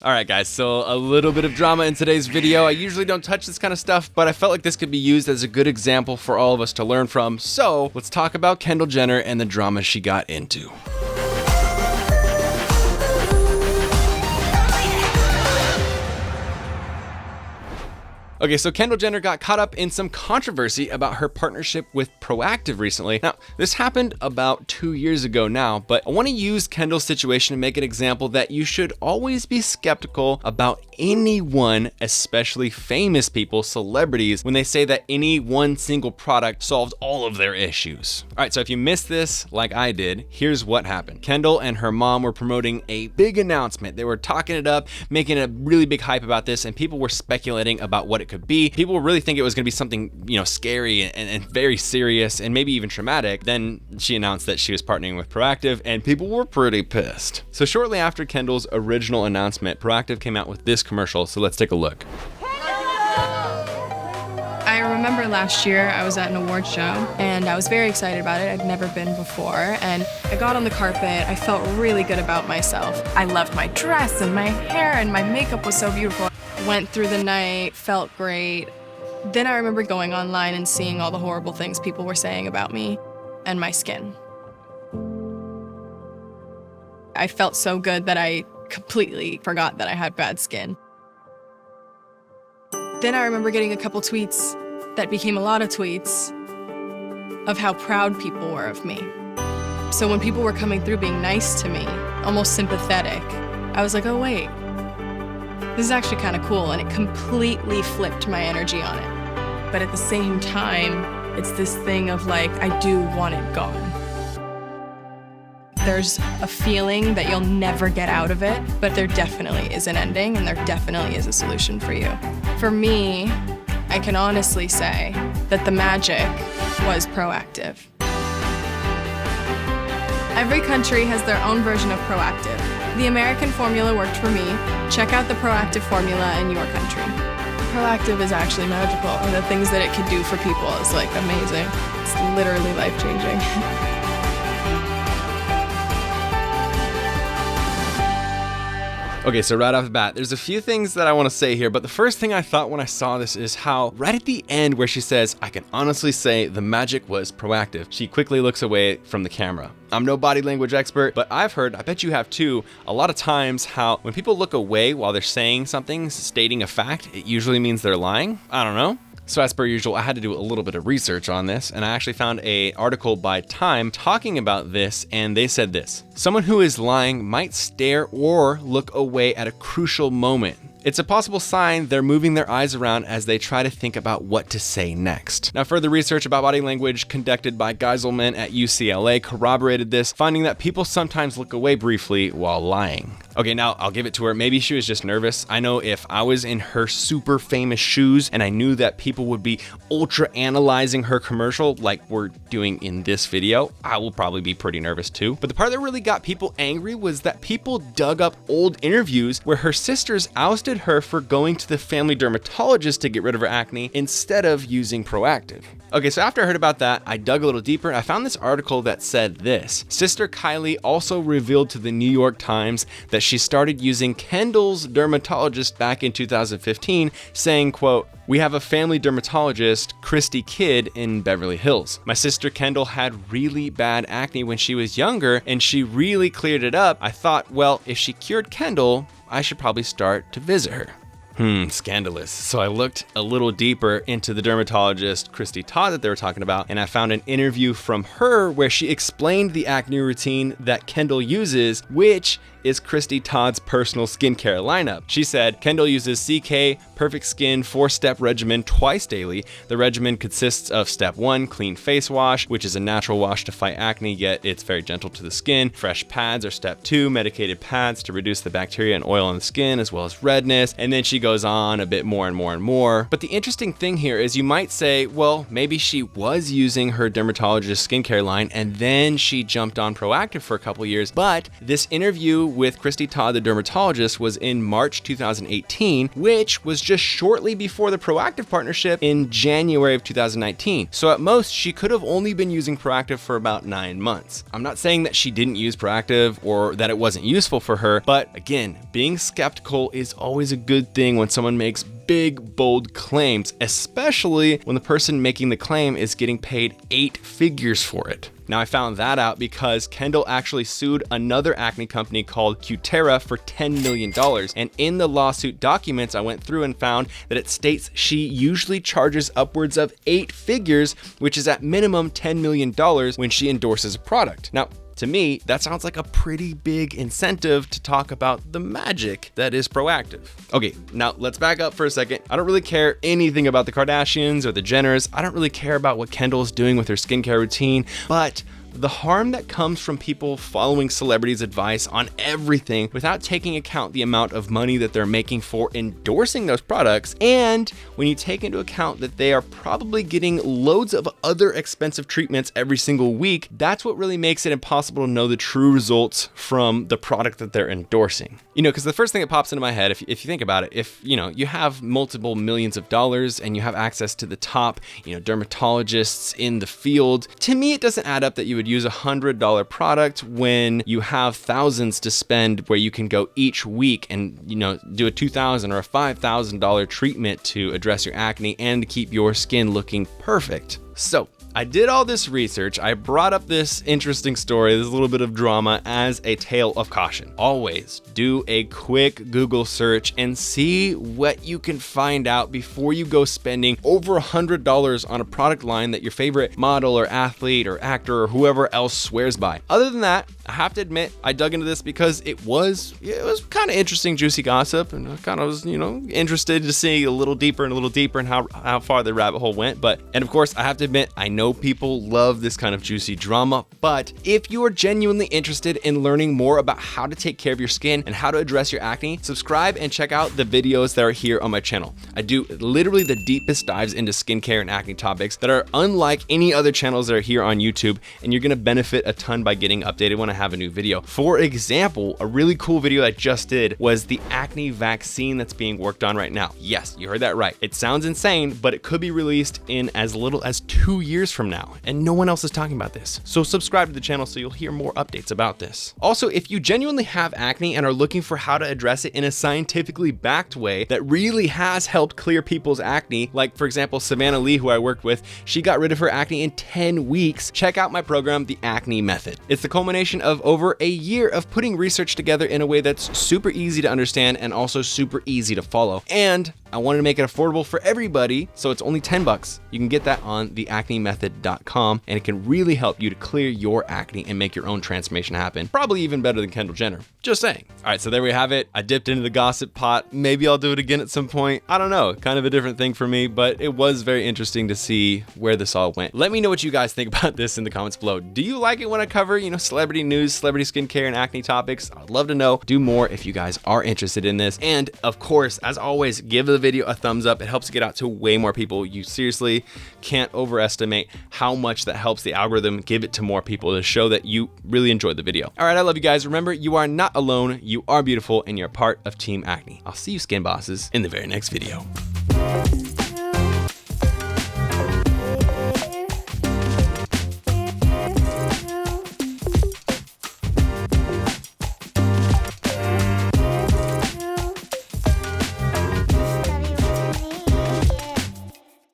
Alright guys, so a little bit of drama in today's video. I usually don't touch this kind of stuff, but I felt like this could be used as a good example for all of us to learn from. So let's talk about Kendall Jenner and the drama she got into. Okay, so Kendall Jenner got caught up in some controversy about her partnership with Proactiv recently. Now, this happened about 2 years ago now, but I want to use Kendall's situation to make an example that you should always be skeptical about anyone, especially famous people, celebrities, when they say that any one single product solves all of their issues. All right, so if you missed this, like I did, here's what happened. Kendall and her mom were promoting a big announcement. They were talking it up, making a really big hype about this, and people were speculating about what it could be. People really think it was gonna be something, scary and very serious and maybe even traumatic. Then she announced that she was partnering with Proactiv and people were pretty pissed. So shortly after Kendall's original announcement, Proactiv came out with this commercial, so let's take a look. I remember last year I was at an award show and I was very excited about it. I'd never been before, and I got on the carpet. I felt really good about myself. I loved my dress and my hair, and my makeup was so beautiful. Went through the night, felt great. Then I remember going online and seeing all the horrible things people were saying about me and my skin. I felt so good that I completely forgot that I had bad skin. Then I remember getting a couple tweets that became a lot of tweets of how proud people were of me. So when people were coming through being nice to me, almost sympathetic, I was like, oh wait, this is actually kind of cool, and it completely flipped my energy on it. But at the same time, it's this thing of like, I do want it gone. There's a feeling that you'll never get out of it, but there definitely is an ending and there definitely is a solution for you. For me, I can honestly say that the magic was Proactiv. Every country has their own version of Proactiv. The American formula worked for me. Check out the Proactiv formula in your country. Proactiv is actually magical, and the things that it can do for people is like amazing. It's literally life-changing. Okay, so right off the bat, there's a few things that I want to say here, but the first thing I thought when I saw this is how right at the end where she says, I can honestly say the magic was Proactiv, she quickly looks away from the camera. I'm no body language expert, but I've heard, I bet you have too, a lot of times how when people look away while they're saying something, stating a fact, it usually means they're lying. I don't know. So as per usual, I had to do a little bit of research on this, and I actually found an article by Time talking about this, and they said this: someone who is lying might stare or look away at a crucial moment. It's a possible sign they're moving their eyes around as they try to think about what to say next. Now, further research about body language conducted by Geiselman at UCLA corroborated this, finding that people sometimes look away briefly while lying. Okay, now I'll give it to her. Maybe she was just nervous. I know if I was in her super famous shoes and I knew that people would be ultra analyzing her commercial like we're doing in this video, I will probably be pretty nervous too. But the part that really got people angry was that people dug up old interviews where her sisters ousted her for going to the family dermatologist to get rid of her acne instead of using Proactiv. Okay, so after I heard about that, I dug a little deeper and I found this article that said this. Sister Kylie also revealed to the New York Times that she started using Kendall's dermatologist back in 2015, saying, quote, "We have a family dermatologist, Christy Kidd, in Beverly Hills. My sister Kendall had really bad acne when she was younger and she really cleared it up. I thought, well, if she cured Kendall, I should probably start to visit her." Scandalous. So I looked a little deeper into the dermatologist, Christy Todd, that they were talking about, and I found an interview from her where she explained the acne routine that Kendall uses, which is Christy Todd's personal skincare lineup. She said, Kendall uses CK Perfect Skin 4-step regimen twice daily. The regimen consists of step 1, clean face wash, which is a natural wash to fight acne, yet it's very gentle to the skin. Fresh pads are step 2, medicated pads to reduce the bacteria and oil on the skin, as well as redness. And then she goes on a bit more and more and more. But the interesting thing here is you might say, well, maybe she was using her dermatologist skincare line and then she jumped on Proactiv for a couple years. But this interview with Christy Todd, the dermatologist, was in March 2018, which was just shortly before the Proactive partnership in January of 2019. So at most, she could have only been using Proactive for about 9 months. I'm not saying that she didn't use Proactive or that it wasn't useful for her, but again, being skeptical is always a good thing when someone makes big, bold claims, especially when the person making the claim is getting paid 8 figures for it. Now, I found that out because Kendall actually sued another acne company called Cutera for $10 million. And in the lawsuit documents, I went through and found that it states she usually charges upwards of 8 figures, which is at minimum $10 million when she endorses a product. Now, to me, that sounds like a pretty big incentive to talk about the magic that is Proactive. Okay, now let's back up for a second. I don't really care anything about the Kardashians or the Jenners. I don't really care about what Kendall is doing with her skincare routine, but the harm that comes from people following celebrities' advice on everything without taking account the amount of money that they're making for endorsing those products, and when you take into account that they are probably getting loads of other expensive treatments every single week, that's what really makes it impossible to know the true results from the product that they're endorsing. You know, because the first thing that pops into my head, if you think about it, if you have multiple millions of dollars and you have access to the top, dermatologists in the field, to me it doesn't add up that you would use $100 product when you have thousands to spend, where you can go each week and do a $2,000 or a $5,000 treatment to address your acne and keep your skin looking perfect. So I did all this research. I brought up this interesting story, this little bit of drama, as a tale of caution. Always do a quick Google search and see what you can find out before you go spending over $100 on a product line that your favorite model or athlete or actor or whoever else swears by. Other than that, I have to admit, I dug into this because it was kind of interesting, juicy gossip, and I kind of was, interested to see a little deeper and how far the rabbit hole went. And of course, I have to admit, I know people love this kind of juicy drama, but if you are genuinely interested in learning more about how to take care of your skin and how to address your acne, subscribe and check out the videos that are here on my channel. I do literally the deepest dives into skincare and acne topics that are unlike any other channels that are here on YouTube, and you're gonna benefit a ton by getting updated when I have a new video. For example, a really cool video I just did was the acne vaccine that's being worked on right now. Yes, you heard that right. It sounds insane, but it could be released in as little as 2 years from now, and no one else is talking about this. So subscribe to the channel so you'll hear more updates about this. Also, if you genuinely have acne and are looking for how to address it in a scientifically backed way that really has helped clear people's acne, like for example, Savannah Lee, who I worked with, she got rid of her acne in 10 weeks. Check out my program, The Acne Method. It's the culmination of over a year of putting research together in a way that's super easy to understand and also super easy to follow. And I wanted to make it affordable for everybody, so it's only $10. You can get that on theacnemethod.com, and it can really help you to clear your acne and make your own transformation happen. Probably even better than Kendall Jenner. Just saying. All right, so there we have it. I dipped into the gossip pot. Maybe I'll do it again at some point. I don't know. Kind of a different thing for me, but it was very interesting to see where this all went. Let me know what you guys think about this in the comments below. Do you like it when I cover, celebrity news, celebrity skincare, and acne topics? I'd love to know. Do more if you guys are interested in this. And of course, as always, give the video a thumbs up. It helps get out to way more people. You seriously can't overestimate how much that helps the algorithm give it to more people to show that you really enjoyed the video. All right, I love you guys. Remember, you are not alone. You are beautiful, and you're part of Team Acne. I'll see you, skin bosses, in the very next video.